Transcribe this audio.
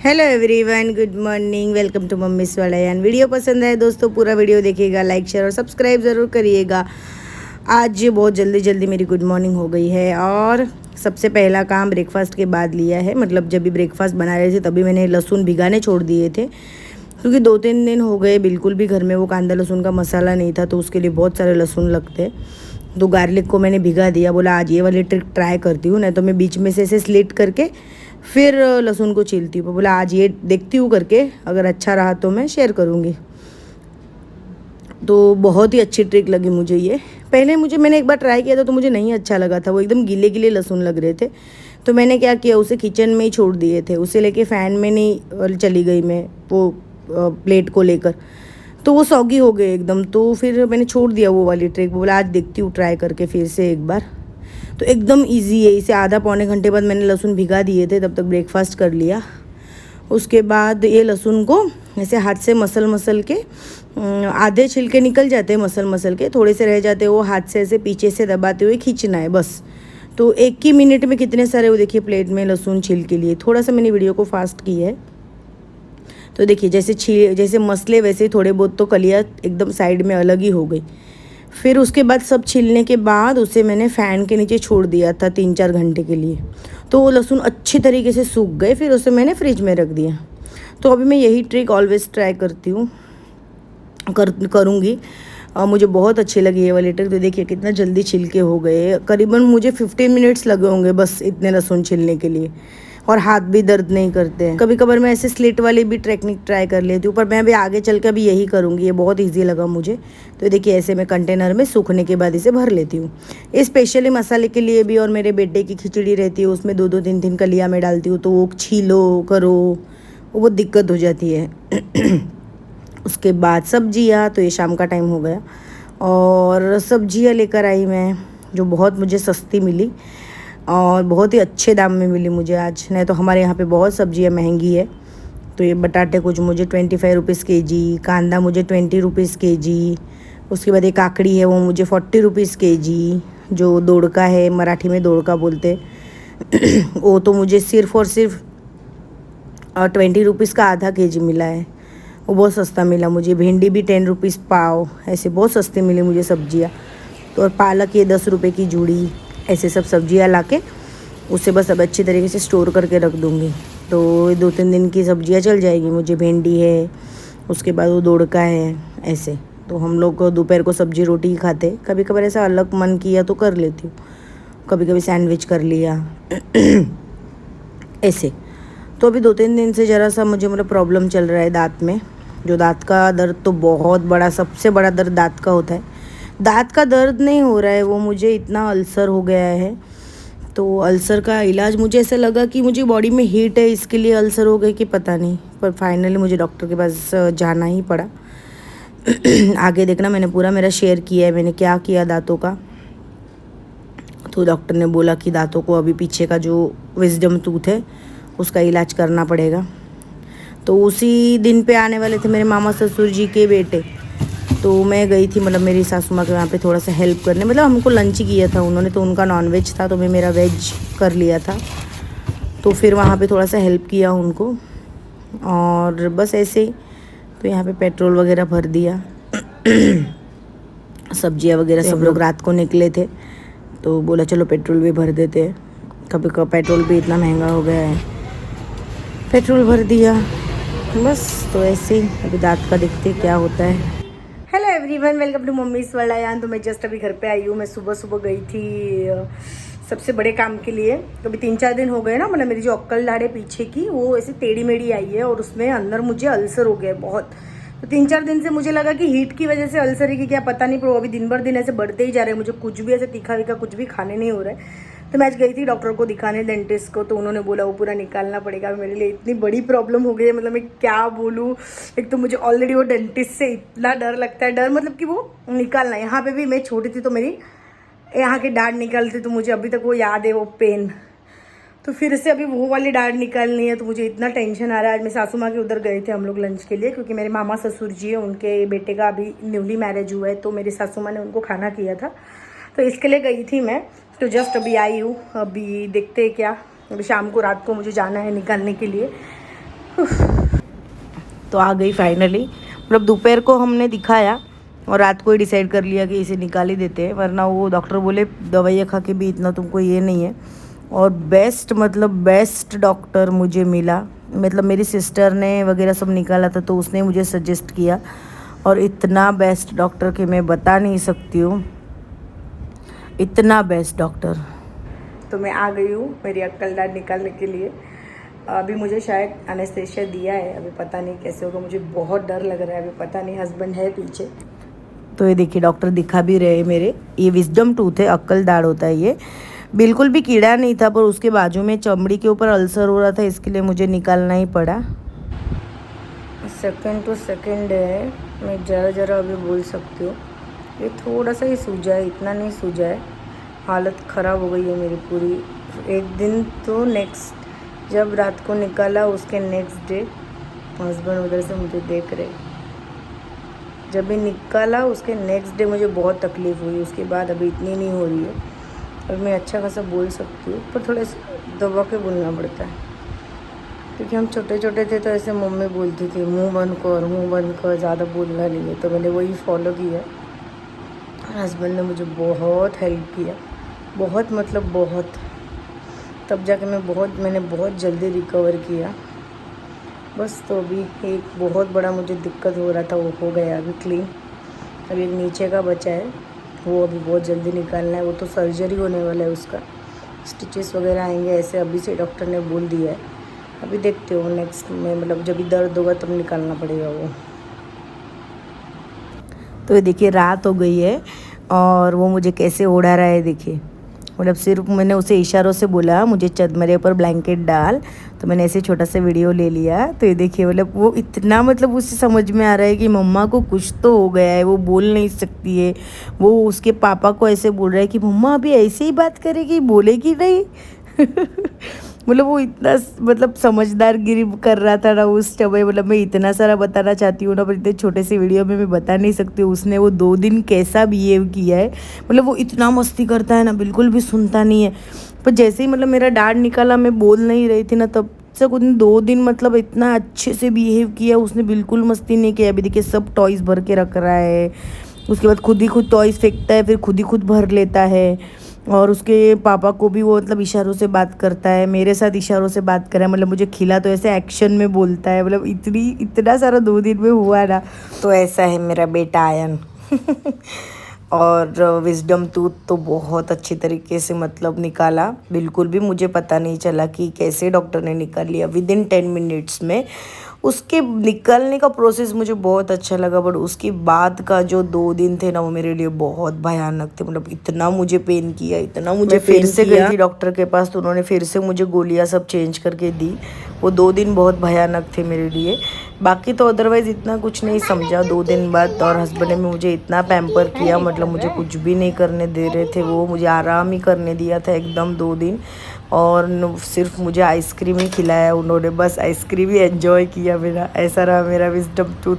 Hello everyone, good morning, welcome to mummy's वड़ायान। Video पसंद है दोस्तों, पूरा वीडियो देखिएगा, लाइक शेयर और सब्सक्राइब ज़रूर करिएगा। आज बहुत जल्दी मेरी गुड मॉर्निंग हो गई है और सबसे पहला काम ब्रेकफास्ट के बाद लिया है। मतलब जब भी ब्रेकफास्ट बना रहे थे तभी मैंने लहसुन भिगाने छोड़ दिए थे, क्योंकि 2-3 दिन हो गए बिल्कुल भी घर में वो कांदा लहसुन का मसाला नहीं था, तो उसके लिए बहुत सारे लहसुन लगते हैं। तो गार्लिक को मैंने भिगा दिया, बोला आज ये वाली ट्रिक ट्राई करती हूँ, नहीं तो मैं बीच में से ऐसे स्लिट करके फिर लहसुन को छीलती हूँ। बोला आज ये देखती हूँ करके, अगर अच्छा रहा तो मैं शेयर करूँगी। तो बहुत ही अच्छी ट्रिक लगी मुझे ये। पहले मैंने एक बार ट्राई किया था तो मुझे नहीं अच्छा लगा था, वो एकदम गीले गीले लहसुन लग रहे थे। तो मैंने क्या किया, उसे किचन में ही छोड़ दिए थे, उसे लेके फ़ैन में नहीं चली गई मैं वो प्लेट को लेकर, तो वो सौगी हो गए एकदम। तो फिर मैंने छोड़ दिया वो वाली ट्रिक, बोला आज देखती हूँ ट्राई करके फिर से एक बार। तो एकदम इजी है। इसे आधा पौने घंटे बाद मैंने लहसुन भिगा दिए थे, तब तक ब्रेकफास्ट कर लिया। उसके बाद ये लहसुन को ऐसे हाथ से मसल के आधे छिलके निकल जाते हैं, मसल के थोड़े से रह जाते हैं, वो हाथ से ऐसे पीछे से दबाते हुए खींचना है बस। तो 1 ही मिनट में कितने सारे वो देखिए प्लेट में लहसुन छील के लिए। थोड़ा सा मैंने वीडियो को फास्ट की है, तो देखिए जैसे मसले वैसे थोड़े बहुत तो कलियाँ एकदम साइड में अलग ही हो गई। फिर उसके बाद सब छीलने के बाद उसे मैंने फ़ैन के नीचे छोड़ दिया था 3-4 घंटे के लिए, तो वो लहसुन अच्छी तरीके से सूख गए। फिर उसे मैंने फ्रिज में रख दिया। तो अभी मैं यही ट्रिक ऑलवेज़ ट्राई करती हूँ, करूँगी। मुझे बहुत अच्छी लगी ये वाली ट्रिक। तो देखिए कितना जल्दी छिलके हो गए, करीबन मुझे 15 मिनट्स लगे होंगे बस इतने लहसुन छिलने के लिए, और हाथ भी दर्द नहीं करते हैं। कभी कभार मैं ऐसे स्लिट वाली भी टेक्निक ट्राई कर लेती हूँ, पर मैं अभी आगे चल कर भी यही करूँगी, ये बहुत इजी लगा मुझे। तो देखिए ऐसे मैं कंटेनर में सूखने के बाद इसे भर लेती हूँ। ये स्पेशली मसाले के लिए भी, और मेरे बेटे की खिचड़ी रहती है उसमें 2-2 3-3 कलियाँ मैं डालती हूँ, तो वो छीलो करो वो बहुत दिक्कत हो जाती है। उसके बाद सब्जियाँ, तो ये शाम का टाइम हो गया और सब्जियाँ लेकर आई मैं, जो बहुत मुझे सस्ती मिली और बहुत ही अच्छे दाम में मिली मुझे आज। नहीं तो हमारे यहाँ पे बहुत सब्जियाँ महंगी है। तो ये बटाटे कुछ मुझे 25 रुपीज़ केजी, कांदा मुझे 20 रुपीज़ केजी, उसके बाद एक काकड़ी है वो मुझे 40 रुपीज़ केजी, जो दोड़का है, मराठी में दोड़का बोलते वो तो मुझे सिर्फ़ और सिर्फ 20 रुपीज़ का आधा केजी मिला है, वो बहुत सस्ता मिला मुझे। भिंडी भी 10 रुपीज़ पाव, ऐसे बहुत सस्ती मिली मुझे सब्जियाँ। तो और पालक ये 10 रुपये की जूड़ी, ऐसे सब सब्जियाँ लाके उसे बस अब अच्छी तरीके से स्टोर करके रख दूँगी। तो 2-3 दिन की सब्जियाँ चल जाएगी मुझे। भिंडी है, उसके बाद वो दोड़का है, ऐसे। तो हम लोग दोपहर को सब्जी रोटी ही खाते, कभी कभार ऐसा अलग मन किया तो कर लेती हूँ, कभी कभी सैंडविच कर लिया ऐसे। तो अभी 2-3 दिन से ज़रा सा मुझे मतलब प्रॉब्लम चल रहा है दाँत में। जो दाँत का दर्द तो बहुत बड़ा, सबसे बड़ा दर्द दाँत का होता है। दाँत का दर्द नहीं हो रहा है, वो मुझे इतना अल्सर हो गया है। तो अल्सर का इलाज, मुझे ऐसा लगा कि मुझे बॉडी में हीट है इसके लिए अल्सर हो गए कि पता नहीं, पर फाइनली मुझे डॉक्टर के पास जाना ही पड़ा। आगे देखना, मैंने पूरा मेरा शेयर किया है मैंने क्या किया दांतों का। तो डॉक्टर ने बोला कि दांतों को अभी पीछे का जो विजडम टूथ है उसका इलाज करना पड़ेगा। तो उसी दिन पे आने वाले थे मेरे मामा ससुर जी के बेटे, तो मैं गई थी मतलब मेरी सासू माँ के वहाँ पे थोड़ा सा हेल्प करने। मतलब हमको लंच ही किया था उन्होंने, तो उनका नॉनवेज था तो मैं मेरा वेज कर लिया था। तो फिर वहाँ पे थोड़ा सा हेल्प किया उनको, और बस ऐसे ही। तो यहाँ पे पेट्रोल वगैरह भर दिया। सब्जियाँ वगैरह सब लोग रात को निकले थे, तो बोला चलो पेट्रोल भी भर देते हैं। कभी कभी पेट्रोल भी इतना महंगा हो गया है, पेट्रोल भर दिया बस। तो ऐसे ही अभी दाँत का देखते क्या होता है। Hello everyone, welcome to mummy's वड़ायान। तो मैं जस्ट अभी घर पे आई हूँ। मैं सुबह गई थी सबसे बड़े काम के लिए। तो अभी 3-4 दिन हो गए ना, मतलब मेरी जो अक्कल दाढ़ है पीछे की वो ऐसे टेढ़ी मेढ़ी आई है, और उसमें अंदर मुझे अल्सर हो गया बहुत। तो 3-4 दिन से मुझे लगा कि हीट की वजह से अल्सर है कि क्या पता नहीं, पर वो अभी दिन भर दिन ऐसे बढ़ते ही जा रहे हैं। मुझे कुछ भी ऐसे तीखा वीखा कुछ भी खाने नहीं हो रहा है। तो मैं आज गई थी डॉक्टर को दिखाने, डेंटिस्ट को, तो उन्होंने बोला वो पूरा निकालना पड़ेगा। मेरे लिए इतनी बड़ी प्रॉब्लम हो गई है, मतलब मैं क्या बोलूँ। एक तो मुझे ऑलरेडी वो डेंटिस्ट से इतना डर लगता है, डर मतलब कि वो निकालना। यहाँ पे भी मैं छोटी थी तो मेरी यहाँ की दाढ़ निकालती, तो मुझे अभी तक वो याद है वो पेन। तो फिर से अभी वो वाली दाढ़ निकालनी है, तो मुझे इतना टेंशन आ रहा है। आज मैं सासू माँ के उधर गए थे हम लोग लंच के लिए, क्योंकि मेरे मामा ससुर जी है, उनके बेटे का अभी न्यूली मैरिज हुआ है, तो मेरी सासू माँ ने उनको खाना किया था, तो इसके लिए गई थी मैं। तो जस्ट अभी आई हूँ, अभी देखते हैं क्या। अभी शाम को रात को मुझे जाना है निकालने के लिए। तो आ गई फाइनली। मतलब दोपहर को हमने दिखाया और रात को ही डिसाइड कर लिया कि इसे निकाल ही देते हैं, वरना वो डॉक्टर बोले दवाइयाँ खा के भी इतना तुमको ये नहीं है। और बेस्ट मतलब बेस्ट डॉक्टर मुझे मिला। मतलब मेरी सिस्टर ने वगैरह सब निकाला था तो उसने मुझे सजेस्ट किया, और इतना बेस्ट डॉक्टर कि मैं बता नहीं सकती हूँ, इतना बेस्ट डॉक्टर। तो मैं आ गई हूँ मेरी अक्कल दाढ़ निकालने के लिए। अभी मुझे शायद एनेस्थेशिया दिया है, अभी पता नहीं कैसे होगा, मुझे बहुत डर लग रहा है, अभी पता नहीं, हस्बैंड है पीछे। तो ये देखिए डॉक्टर दिखा भी रहे मेरे। ये विजडम टूथ है, अक्कल दाढ़ होता है ये। बिल्कुल भी कीड़ा नहीं था, पर उसके बाजू में चमड़ी के ऊपर अल्सर हो रहा था, इसके लिए मुझे निकालना ही पड़ा। सेकंड टू सेकंड है, मैं ज़रा अभी बोल सकती हूँ। ये थोड़ा सा ही सूजा है, इतना नहीं सूजा है। हालत ख़राब हो गई है मेरी पूरी। एक दिन तो नेक्स्ट जब रात को निकाला उसके नेक्स्ट डे हस्बैंड उधर से मुझे देख रहे, जब भी निकाला उसके नेक्स्ट डे मुझे बहुत तकलीफ़ हुई। उसके बाद अभी इतनी नहीं हो रही है, अब मैं अच्छा खासा बोल सकती हूँ, पर थोड़ा दबा के बोलना पड़ता है, क्योंकि हम छोटे छोटे थे तो ऐसे मम्मी बोलती थी मुंह बंद कर, ज़्यादा बोलना नहीं है। तो मैंने वही फॉलो किया। हस्बैंड ने मुझे बहुत हेल्प किया, बहुत मतलब बहुत। तब जाके मैंने बहुत जल्दी रिकवर किया। बस तो अभी एक बहुत बड़ा मुझे दिक्कत हो रहा था, वो हो गया अभी क्लीन। अभी एक नीचे का बचा है, वो अभी बहुत जल्दी निकालना है। वो तो सर्जरी होने वाला है, उसका स्टिचेस वगैरह आएंगे ऐसे, अभी से डॉक्टर ने बोल दिया है। अभी देखते हो नेक्स्ट में, मतलब जब भी दर्द होगा तब निकालना पड़ेगा वो। तो ये देखिए रात हो गई है और वो मुझे कैसे उड़ा रहा है, देखिए। मतलब सिर्फ मैंने उसे इशारों से बोला मुझे मेरे ऊपर ब्लैंकेट डाल, तो मैंने ऐसे छोटा सा वीडियो ले लिया। तो ये देखिए मतलब वो इतना, मतलब उसे समझ में आ रहा है कि मम्मा को कुछ तो हो गया है, वो बोल नहीं सकती है। वो उसके पापा को ऐसे बोल रहा है कि मम्मा अभी ऐसे ही बात करेगी, बोलेगी नहीं। मतलब वो इतना मतलब समझदारगिरी कर रहा था ना उस समय। मतलब मैं इतना सारा बताना चाहती हूँ ना, पर इतने छोटे से वीडियो में मैं बता नहीं सकती हूँ उसने वो 2 दिन कैसा बिहेव किया है। मतलब वो इतना मस्ती करता है ना, बिल्कुल भी सुनता नहीं है। पर जैसे ही मतलब मेरा दाढ़ निकाला, मैं बोल नहीं रही थी ना, तब से कुछ 2 दिन मतलब इतना अच्छे से बिहेव किया उसने, बिल्कुल मस्ती नहीं किया। अभी देखिए सब टॉयज़ भर के रख रहा है, उसके बाद खुद ही खुद टॉयज़ फेंकता है, फिर खुद ही खुद भर लेता है। और उसके पापा को भी वो मतलब इशारों से बात करता है, मेरे साथ इशारों से बात कर रहा है। मतलब मुझे खिला तो ऐसे एक्शन में बोलता है। मतलब इतना सारा 2 दिन में हुआ ना। तो ऐसा है मेरा बेटा आयन। और विजडम टूथ तो बहुत अच्छी तरीके से मतलब निकाला, बिल्कुल भी मुझे पता नहीं चला कि कैसे डॉक्टर ने निकाल लिया विदिन 10 मिनट्स में। उसके निकलने का प्रोसेस मुझे बहुत अच्छा लगा, बट उसके बाद का जो 2 दिन थे ना, वो मेरे लिए बहुत भयानक थे। मतलब इतना मुझे पेन किया, इतना मुझे फिर से गई थी डॉक्टर के पास, तो उन्होंने फिर से मुझे गोलियां सब चेंज करके दी। वो 2 दिन बहुत भयानक थे मेरे लिए। बाकी तो अदरवाइज़ इतना कुछ नहीं समझा 2 दिन बाद। और हस्बैंड ने मुझे इतना पैम्पर किया, मतलब मुझे कुछ भी नहीं करने दे रहे थे वो, मुझे आराम ही करने दिया था एकदम 2 दिन। और सिर्फ मुझे आइसक्रीम ही खिलाया उन्होंने, बस आइसक्रीम ही एंजॉय किया मेरा। ऐसा रहा मेरा विजडम टूथ।